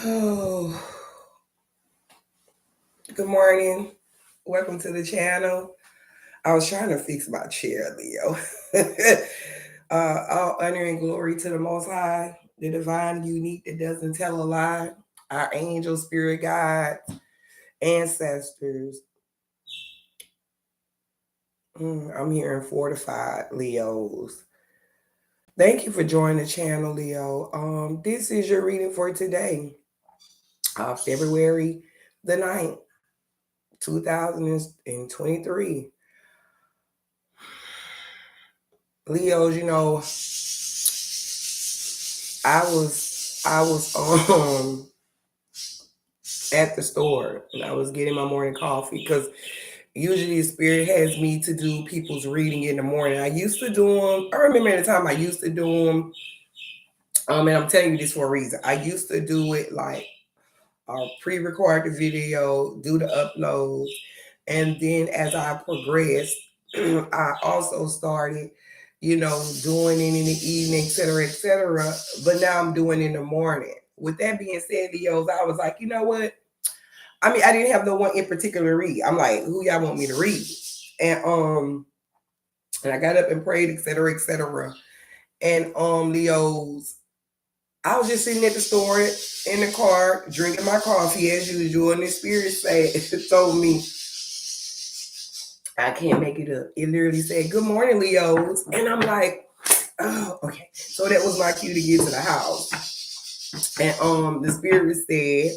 Oh, good morning. Welcome to the channel. I was trying to fix my chair, Leo. All honor and glory to the Most High, the divine, unique that doesn't tell a lie, our angel, spirit guides, ancestors. I'm hearing fortified Leos. Thank you for joining the channel, Leo. This is your reading for today, February the 9th, 2023. Leos, I was at the store and I was getting my morning coffee because usually Spirit has me to do people's reading in the morning. I used to do them. I remember at the time I used to do them. And I'm telling you this for a reason. I used to do it like pre-record the video, do the uploads, and then as I progressed, I also started, doing it in the evening, et cetera, et cetera. But now I'm doing it in the morning. With that being said, Leos, I was like, you know what? I mean, I didn't have no one in particular to read. I'm like, who y'all want me to read? And I got up and prayed, et cetera, et cetera. And Leos, I was just sitting at the store in the car, drinking my coffee as usual, and the Spirit told me, I can't make it up. It literally said, "Good morning, Leos." And I'm like, oh, okay. So that was my cue to get to the house. And the Spirit said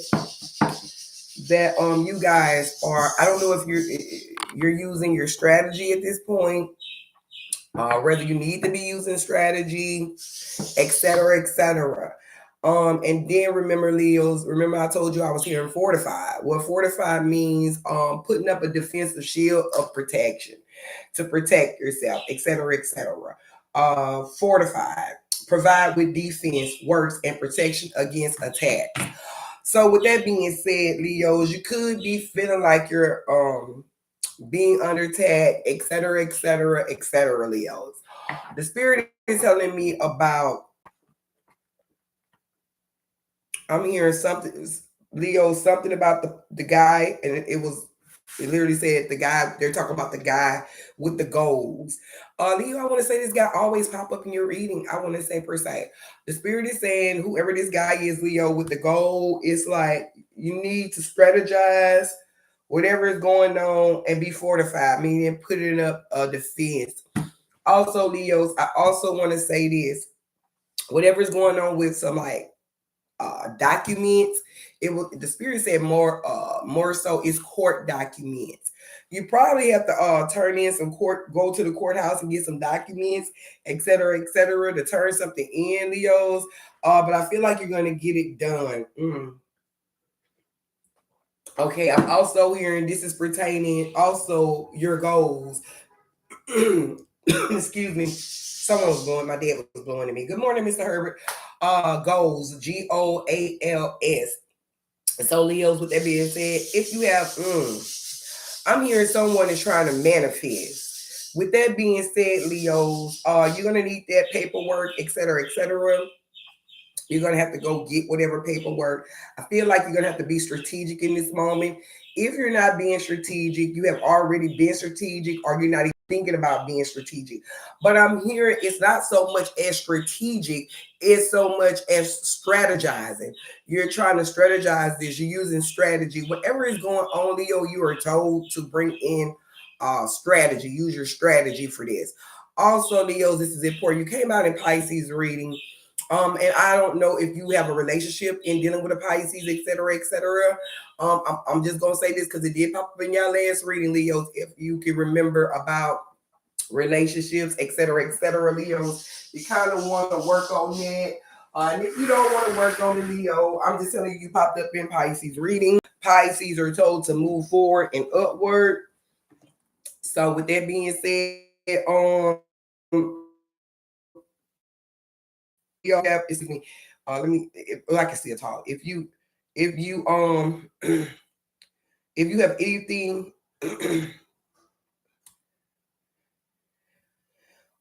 that you guys are, I don't know if you're using your strategy at this point, whether you need to be using strategy, et cetera, et cetera. And then remember, Leos, remember I told you I was hearing fortified. What fortified means putting up a defensive shield of protection to protect yourself, et cetera, et cetera. Fortified, provide with defense, works, and protection against attack. So with that being said, Leos, you could be feeling like you're being under attack, et cetera, et cetera, et cetera, Leos. The Spirit is telling me about, I'm hearing something, Leo, something about the guy, and it literally said the guy, they're talking about the guy with the goals. Leo, I want to say this guy always pop up in your reading. I want to say per se. The Spirit is saying whoever this guy is, Leo, with the goal, it's like you need to strategize whatever is going on and be fortified, meaning putting up a defense. Also, Leos, I also want to say this. Whatever's going on with some like documents, the Spirit said more so is court documents. You probably have to turn in some go to the courthouse and get some documents, et cetera, to turn something in, Leos. But I feel like you're gonna get it done. Okay, I'm also hearing this is pertaining also your goals. Excuse me. Someone was blowing, my dad was blowing at me. Good morning, Mr. Herbert. Goals, GOALS. So, Leos, with that being said, if you have, I'm hearing someone is trying to manifest. With that being said, Leos, you're going to need that paperwork, et cetera, et cetera. You're going to have to go get whatever paperwork. I feel like you're going to have to be strategic in this moment. If you're not being strategic, you have already been strategic, or you're not even thinking about being strategic. But I'm hearing it's not so much as strategic, it's so much as strategizing. You're trying to strategize this, you're using strategy. Whatever is going on, Leo, you are told to bring in strategy. Use your strategy for this. Also, Leo, this is important. You came out in Pisces reading. And I don't know if you have a relationship in dealing with a Pisces, et cetera, et cetera. I'm just gonna say this because it did pop up in your last reading, Leos. If you can remember about relationships, et cetera, Leos, you kind of want to work on that. And if you don't want to work on the Leo, I'm just telling you popped up in Pisces reading. Pisces are told to move forward and upward. So with that being said, y'all have, excuse me, let me, I can see it tall. If you if you have anything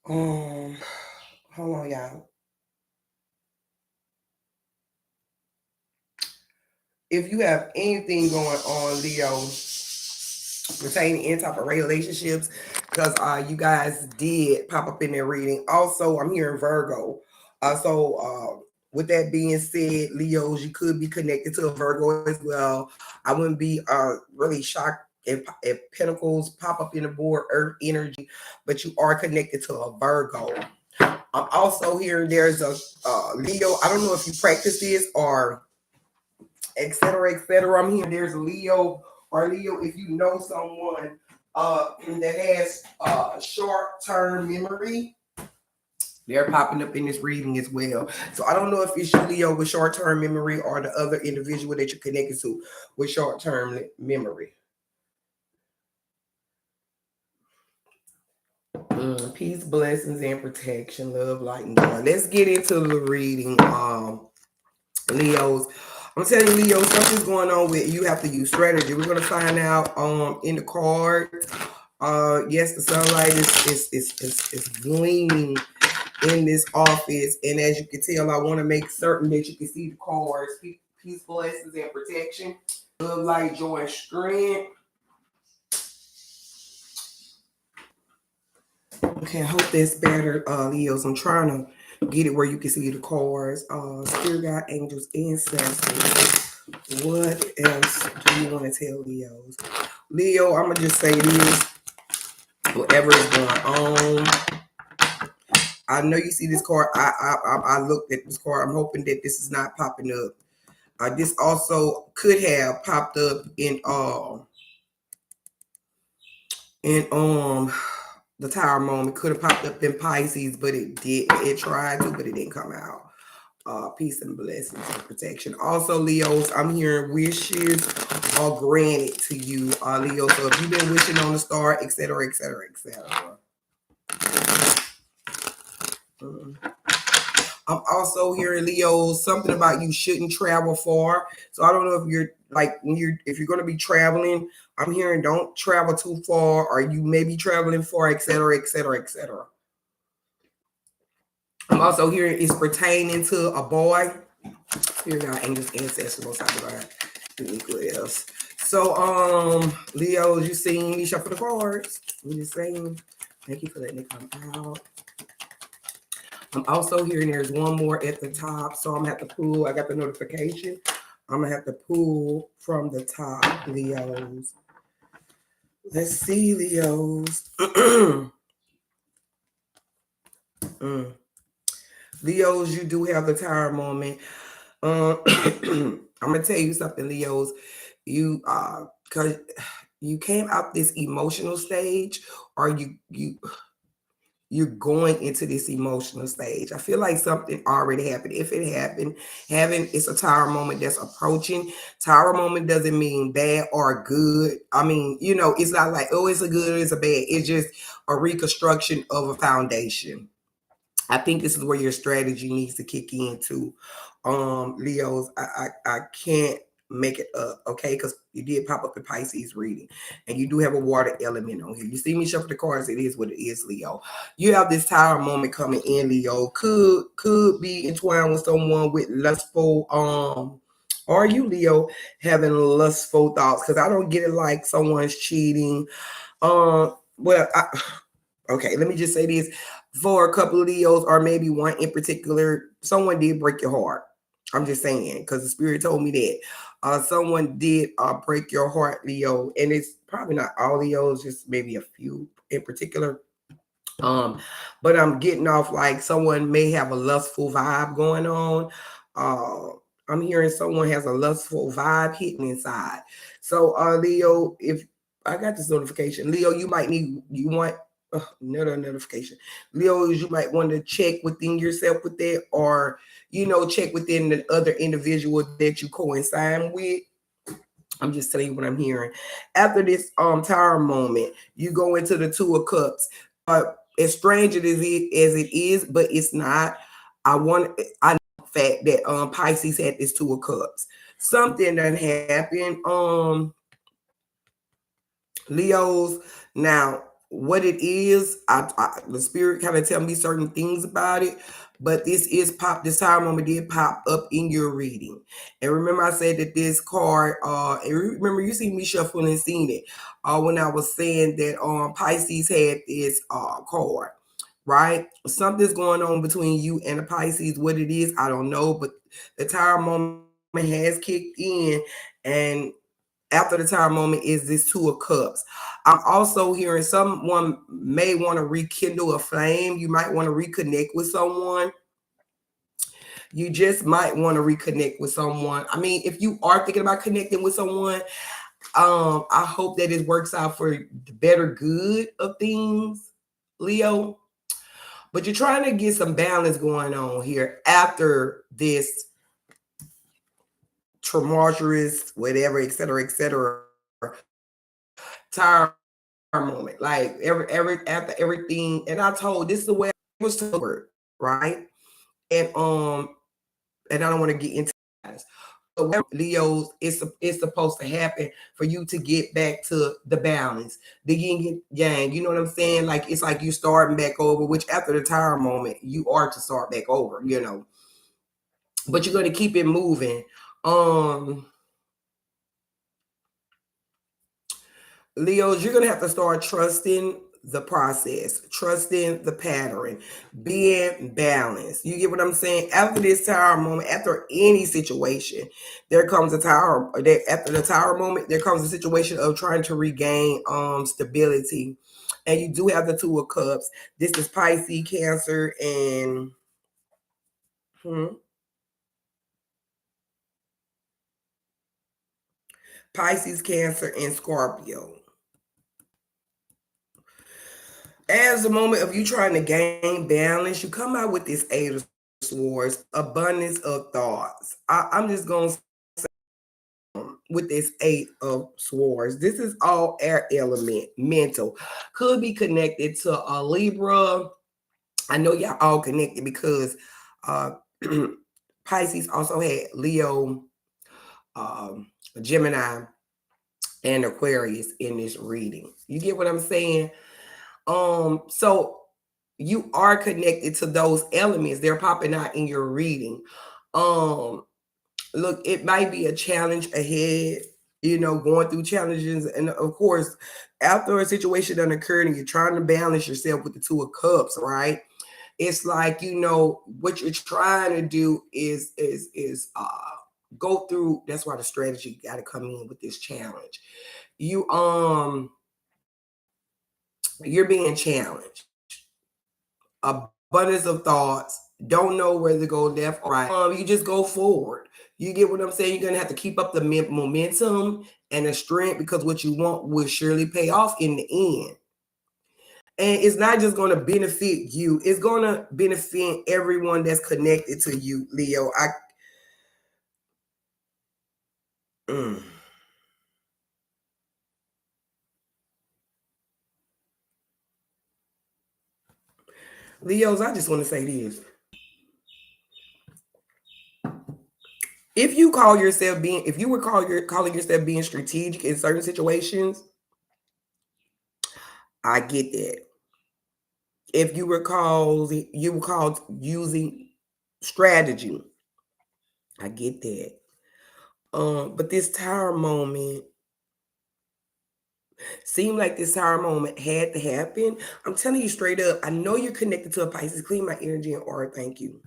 hold on, y'all. if you have anything going on, Leo, pertaining any type of relationships, because you guys did pop up in their reading. Also, I'm hearing Virgo. With that being said, Leos, you could be connected to a Virgo as well. I wouldn't be really shocked if Pentacles pop up in the board, Earth energy, but you are connected to a Virgo. I'm also hearing there's a Leo. I don't know if you practice this or etc. etc. I'm hearing there's a Leo or Leo if you know someone that has short-term memory. They're popping up in this reading as well. So I don't know if it's you, Leo, with short-term memory or the other individual that you're connected to with short-term memory. Peace, blessings, and protection, love, light, and joy. Let's get into the reading, Leos. I'm telling you, Leo, something's going on with you. Have to use strategy. We're gonna find out in the cards. Yes, the sunlight is gleaming in this office, and as you can tell, I want to make certain that you can see the cards. Peace, blessings, and protection, love, light, joy, and strength. Okay, I hope that's better, Leos. I'm trying to get it where you can see the cards. Spirit guide, angels, ancestors. What else do you want to tell Leos? Leo, I'm gonna just say this. Whatever is going on, I know you see this card. I looked at this card. I'm hoping that this is not popping up. This also could have popped up in the Tower moment. Could have popped up in Pisces, but it did. It tried to, but it didn't come out. Peace and blessings and protection. Also, Leos, I'm hearing wishes are granted to you, Leo. So if you've been wishing on the star, etc., etc., etc. I'm also hearing, Leo, something about you shouldn't travel far. So I don't know if you're like if you're going to be traveling. I'm hearing don't travel too far, or you may be traveling far, etc., etc., etc. I'm also hearing it's pertaining to a boy. Spirit guide, angels, ancestors, most high God. What else? So, Leo, you seen me shuffle the cards? I'm just saying. Thank you for letting it come out. I'm also hearing there's one more at the top, so I'm gonna have to pull. I got the notification. I'm gonna have to pull from the top, Leos. Let's see, Leos. Leos, you do have the Tower moment. I'm gonna tell you something, Leos. You cause you came out this emotional stage, or you're going into this emotional stage. I feel like something already happened. If it happened, it's a Tower moment that's approaching. Tower moment doesn't mean bad or good. I mean, it's not like, oh, it's a good, it's a bad. It's just a reconstruction of a foundation. I think this is where your strategy needs to kick in too. Leos, I can't make it up, okay? Because you did pop up in Pisces reading, and you do have a water element on here. You see me shuffle the cards, it is what it is, Leo. You have this Tower moment coming in, Leo. Could be entwined with someone with lustful, are you, Leo, having lustful thoughts? Because I don't get it like someone's cheating. Okay, let me just say this. For a couple of Leos, or maybe one in particular, someone did break your heart. I'm just saying, because the spirit told me that. Someone did break your heart, Leo. And it's probably not all Leos, just maybe a few in particular. But I'm getting off like someone may have a lustful vibe going on. I'm hearing someone has a lustful vibe hitting inside. So, Leo, if I got this notification, Leo, you want another notification. Leo, you might want to check within yourself with that, or check within the other individual that you coincide with. I'm just telling you what I'm hearing. After this Tower moment, you go into the Two of Cups. As strange as it is, but it's not. I know the fact that Pisces had this Two of Cups. Something that happened. Leos. Now, what it is. The spirit kind of tell me certain things about it, but this Tower moment did pop up in your reading. And remember I said that this card, and remember you see me shuffling and seeing it when I was saying that Pisces had this card, right? Something's going on between you and the Pisces. What it is, I don't know, but the Tower moment has kicked in, and after the Tower moment is this Two of Cups. I'm also hearing someone may want to rekindle a flame. You might want to reconnect with someone. You just might want to reconnect with someone. I mean, if you are thinking about connecting with someone, I hope that it works out for the better good of things, Leo. But you're trying to get some balance going on here after this tumultuous, whatever, etc., Tower moment. Like every after everything, and I told this is the way it was told, right? And I don't want to get into this. But Leos, it's supposed to happen for you to get back to the balance, the yin yang. You know what I'm saying? Like it's like you starting back over, which after the Tower moment, you are to start back over, you know. But you're gonna keep it moving. Leos, you're going to have to start trusting the process, trusting the pattern, being balanced. You get what I'm saying? After this Tower moment, after any situation, there comes a Tower. After the Tower moment, there comes a situation of trying to regain stability. And you do have the Two of Cups. This is Pisces, Cancer, and Pisces, Cancer, and Scorpio. As a moment of you trying to gain balance, you come out with this Eight of Swords, abundance of thoughts. I'm just going to say with this Eight of Swords, this is all air element, mental. Could be connected to a Libra. I know y'all all connected because Pisces also had Leo, Gemini, and Aquarius in this reading. You get what I'm saying? So you are connected to those elements. They're popping out in your reading. Look, it might be a challenge ahead, you know, going through challenges. And of course, after a situation that occurred and you're trying to balance yourself with the Two of Cups, right? It's like, you know, what you're trying to do is go through. That's why the strategy got to come in with this challenge. You're being challenged. Abundance of thoughts, don't know whether to go left or right. You just go forward. You get what I'm saying? You're gonna have to keep up the momentum and the strength because what you want will surely pay off in the end. And it's not just going to benefit you, it's going to benefit everyone that's connected to you, Leo. Leos, I just want to say this. If you call yourself being, if you were calling yourself being strategic in certain situations, I get that. If you were called using strategy, I get that. But this Tower moment seemed like this Tower moment had to happen. I'm telling you straight up, I know you're connected to a Pisces. Clean my energy and aura, thank you.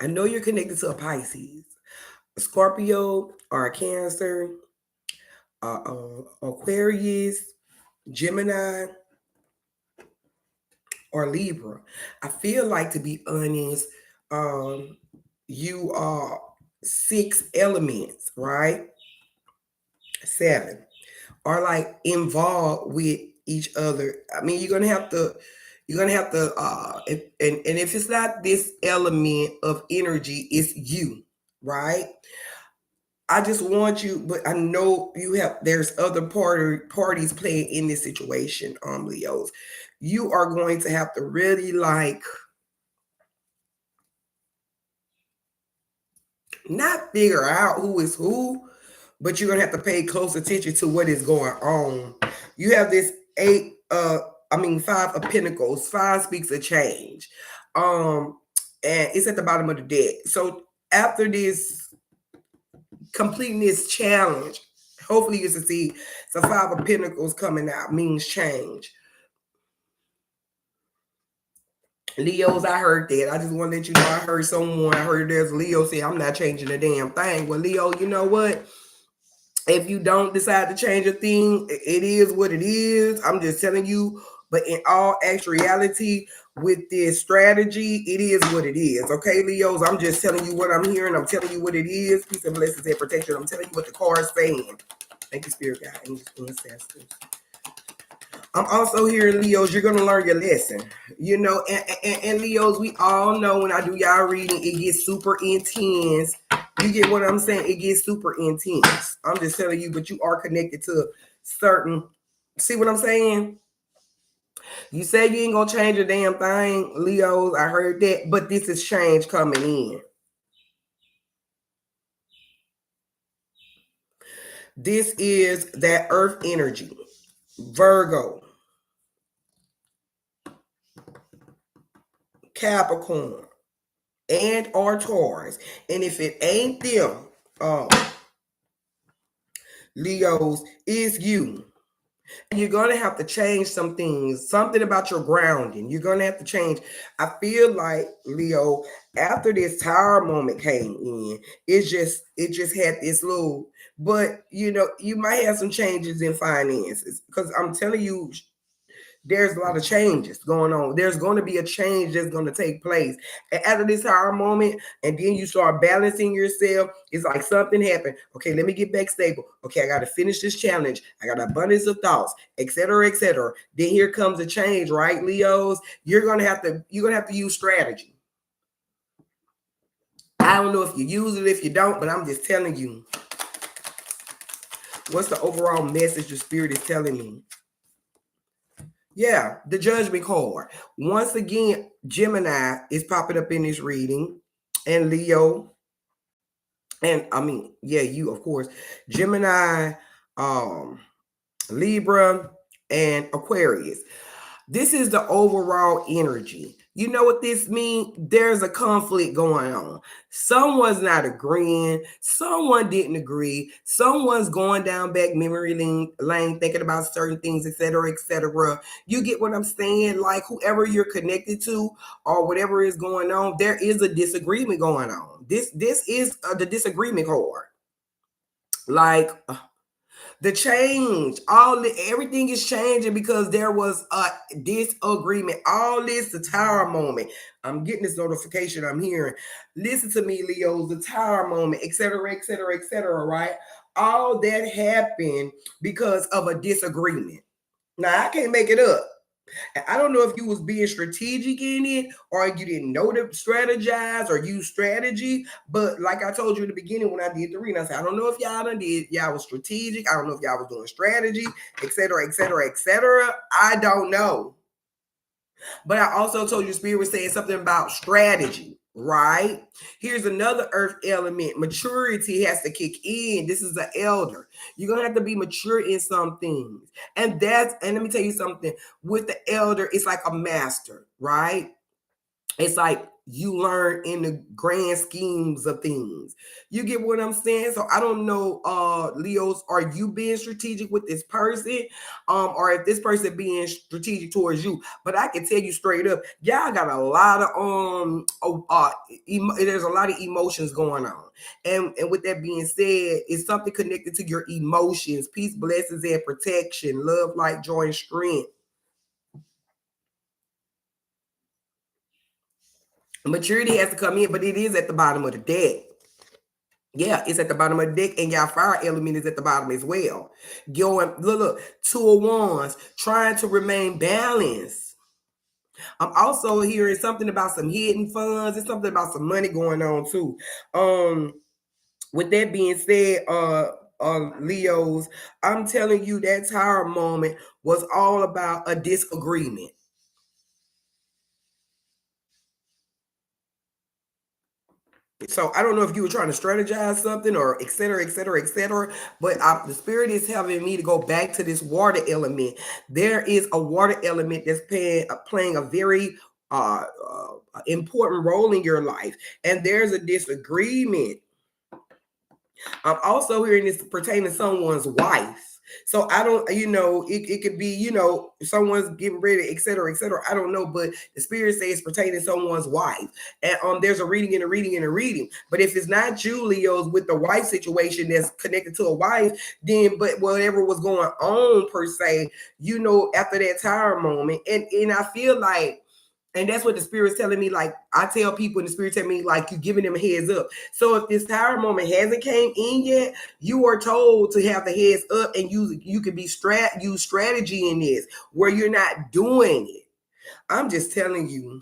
I know you're connected to a Pisces, a Scorpio, or a Cancer, Aquarius, Gemini, or Libra. I feel like, to be honest, you are 6 elements, right? 7 are like involved with each other. I mean, you're gonna have to if it's not this element of energy, it's you, right? I just want you, but I know there's other parties playing in this situation, Leos. You are going to have to really not figure out who is who, but you're gonna have to pay close attention to what is going on. You have this Five of Pentacles. Five speaks of change. And it's at the bottom of the deck. So after this, completing this challenge, hopefully you succeed. So Five of Pentacles coming out means change. Leos, I heard that. I just want to let you know I heard there's a Leo say, I'm not changing a damn thing. Well, Leo, you know what? If you don't decide to change a thing, it is what it is. I'm just telling you. But in all actuality, with this strategy, it is what it is. Okay, Leos, I'm just telling you what I'm hearing. I'm telling you what it is. Peace and blessings and protection. I'm telling you what the card's saying. Thank you, Spirit Guide and ancestors. I'm also hearing, Leos, you're going to learn your lesson. You know, and Leos, we all know when I do y'all reading, it gets super intense. You get what I'm saying? It gets super intense. I'm just telling you, but you are connected to certain, see what I'm saying? You say you ain't going to change a damn thing, Leos. I heard that, but this is change coming in. This is that earth energy. Virgo. Capricorn. And or Taurus. And if it ain't them, Leos, is you. You're going to have to change some things, something about your grounding. You're going to have to change. I feel like, Leo, after this Tower moment came in, it just had this little, but you know, you might have some changes in finances because I'm telling you, there's a lot of changes going on. There's going to be a change that's going to take place. And after this Tower moment, and then you start balancing yourself, it's like something happened. Okay, let me get back stable. Okay, I got to finish this challenge. I got abundance of thoughts, etc., etc. Then here comes a change, right, Leos? You're gonna have to use strategy. I don't know if you use it, if you don't, but I'm just telling you. What's the overall message the Spirit is telling me? Yeah, the Judgment card. Once again, Gemini is popping up in this reading, and Leo, and you, of course, Gemini, Libra, and Aquarius. This is the overall energy. You know what this means? There's a conflict going on. Someone's not agreeing. Someone didn't agree. Someone's going down back memory lane thinking about certain things, etc., etc. You get what I'm saying? Like whoever you're connected to or whatever is going on, there is a disagreement going on. This is the disagreement card. Like the change, everything is changing because there was a disagreement. All this, the Tower moment. I'm getting this notification. I'm hearing. Listen to me, Leo. The Tower moment, etc., etc., etc. Right? All that happened because of a disagreement. Now I can't make it up. I don't know if you was being strategic in it or you didn't know to strategize or use strategy. But like I told you in the beginning when I did the reading, I said, I don't know if y'all was strategic. I don't know if y'all was doing strategy, etc., etc., etc. I don't know. But I also told you Spirit was saying something about strategy, right? Here's another earth element. Maturity has to kick in. This is an elder. You're going to have to be mature in some things. And let me tell you something. With the elder, it's like a master, right? It's like you learn in the grand schemes of things. You get what I'm saying? So I don't know, Leos, are you being strategic with this person? Or if this person being strategic towards you? But I can tell you straight up, y'all got a lot of there's a lot of emotions going on. And with that being said, it's something connected to your emotions, peace, blessings, and protection, love, light, joy, and strength. Maturity has to come in, but it is at the bottom of the deck. Yeah, it's at the bottom of the deck, and y'all fire element is at the bottom as well. Going, look, 2 of Wands, trying to remain balanced. I'm also hearing something about some hidden funds. It's something about some money going on too. With that being said, Leos, I'm telling you that Tower moment was all about a disagreement. So I don't know if you were trying to strategize something or et cetera, et cetera, et cetera. But the spirit is having me to go back to this water element. There is a water element that's playing a very important role in your life. And there's a disagreement. I'm also hearing this pertaining to someone's wife. So I don't, it could be, someone's getting ready, et cetera, et cetera. I don't know, but the spirit says pertaining to someone's wife. And there's a reading and a reading and a reading. But if it's not you, Leos, with the wife situation that's connected to a wife, then but whatever was going on per se, after that tower moment. And I feel like, and that's what the spirit's telling me. Like I tell people, and the spirit tell me, like you giving them a heads up. So if this tower moment hasn't came in yet, you are told to have the heads up, and you can use strategy in this where you're not doing it. I'm just telling you,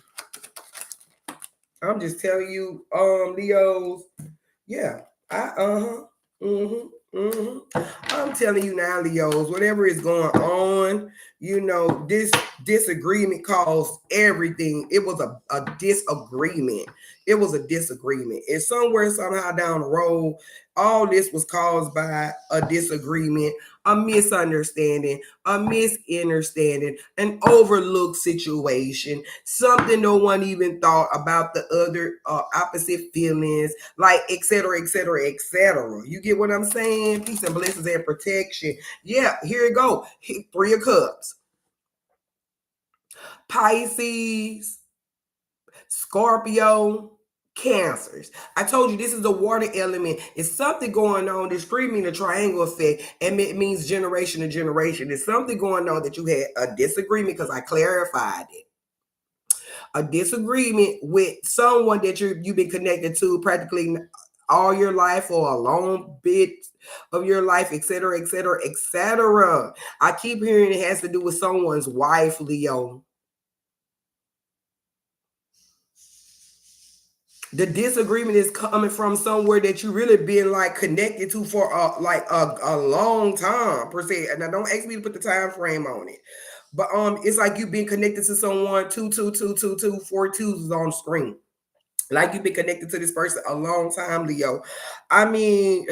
Leos. Yeah, I'm telling you now, Leos, whatever is going on, this disagreement caused everything. It was a disagreement. It was a disagreement. And somewhere, somehow down the road, all this was caused by a disagreement, a misunderstanding, a misunderstanding, an overlooked situation, something no one even thought about the other opposite feelings, like et cetera, et cetera, et cetera. You get what I'm saying? Peace and blessings and protection. Yeah, here you go. Three of Cups. Pisces, Scorpio, Cancers. I told you this is the water element. It's something going on. This screaming the triangle effect, and it means generation to generation. There's something going on that you had a disagreement, because I clarified it. A disagreement with someone that you've been connected to practically all your life or a long bit of your life, et cetera, et cetera, et cetera. I keep hearing it has to do with someone's wife, Leo. The disagreement is coming from somewhere that you really been like connected to for a long time per se. And now don't ask me to put the time frame on it, but it's like you've been connected to someone 4 twos on the screen. Like you've been connected to this person a long time, Leo. I mean,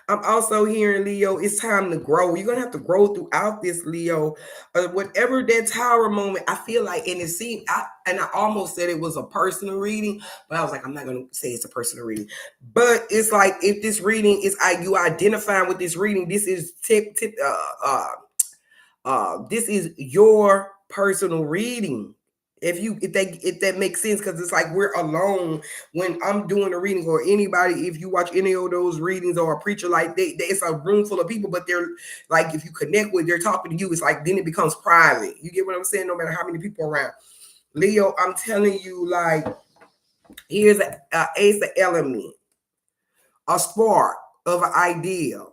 I'm also hearing, Leo, it's time to grow. You're gonna have to grow throughout this, Leo. Whatever that tower moment, I feel like, and it seemed, I almost said it was a personal reading, but I was like, I'm not gonna say it's a personal reading. But it's like if this reading is you identifying with this reading, this is this is your personal reading. If that makes sense, because it's like we're alone when I'm doing a reading, or anybody, if you watch any of those readings or a preacher, like it's a room full of people, but they're like, if you connect with, they're talking to you, it's like then it becomes private. You get what I'm saying? No matter how many people around. Leo, I'm telling you, like, here's a ace of element, a spark of an idea.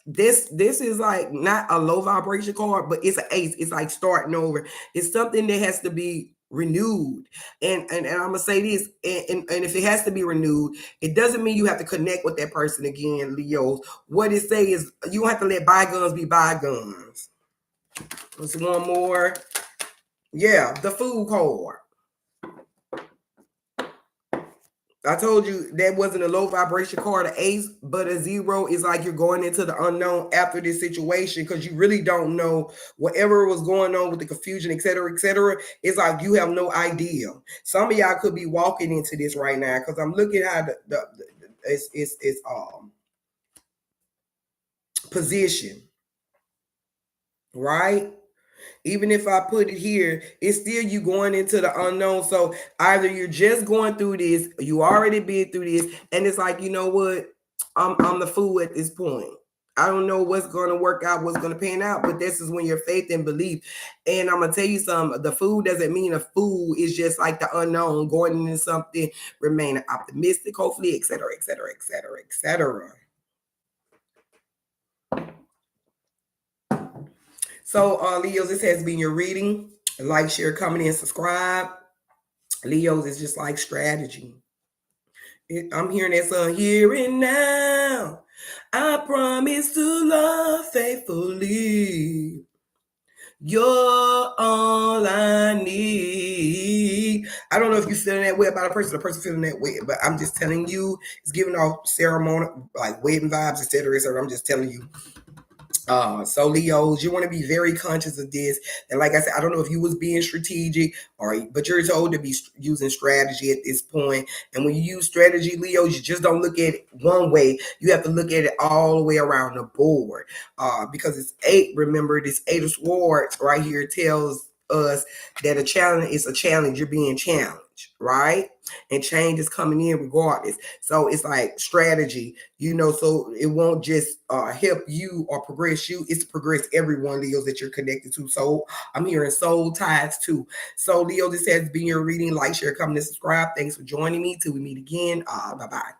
This is like not a low vibration card, but it's an ace. It's like starting over. It's something that has to be renewed. And I'm gonna say this, and if it has to be renewed, it doesn't mean you have to connect with that person again, Leos. What it say is you don't have to let bygones be bygones. Let's one more. Yeah, the Fool card. I told you that wasn't a low vibration card, an ace, but a zero is like you're going into the unknown after this situation, because you really don't know whatever was going on with the confusion, et cetera, et cetera. It's like you have no idea. Some of y'all could be walking into this right now, because I'm looking at the it's position, right? Even if I put it here, it's still you going into the unknown. So either you're just going through this, you already been through this, and it's like, you know what? I'm the fool at this point. I don't know what's going to work out, what's going to pan out, but this is when your faith and belief. And I'm gonna tell you something. The fool doesn't mean a fool. It's just like the unknown, going into something, remaining optimistic, hopefully, et cetera, et cetera, et cetera, et cetera. So, Leos, this has been your reading. Like, share, comment, and subscribe. Leos is just like strategy. I'm hearing that song, here and now. I promise to love faithfully. You're all I need. I don't know if you're feeling that way about a person, the person feeling that way, but I'm just telling you, it's giving off ceremonial, like wedding vibes, etc. I'm just telling you. So Leos, you want to be very conscious of this. And like I said, I don't know if you was being strategic but you're told to be using strategy at this point. And when you use strategy, Leos, you just don't look at it one way. You have to look at it all the way around the board. Because it's 8. Remember, this 8 of Swords right here tells us that a challenge is a challenge. You're being challenged, right? And change is coming in regardless. So it's like strategy, so it won't just help you or progress you. It's to progress everyone, Leos, that you're connected to. So I'm hearing soul ties too. So Leo, this has been your reading. Like, share, comment, and subscribe. Thanks for joining me. Till we meet again. Bye-bye.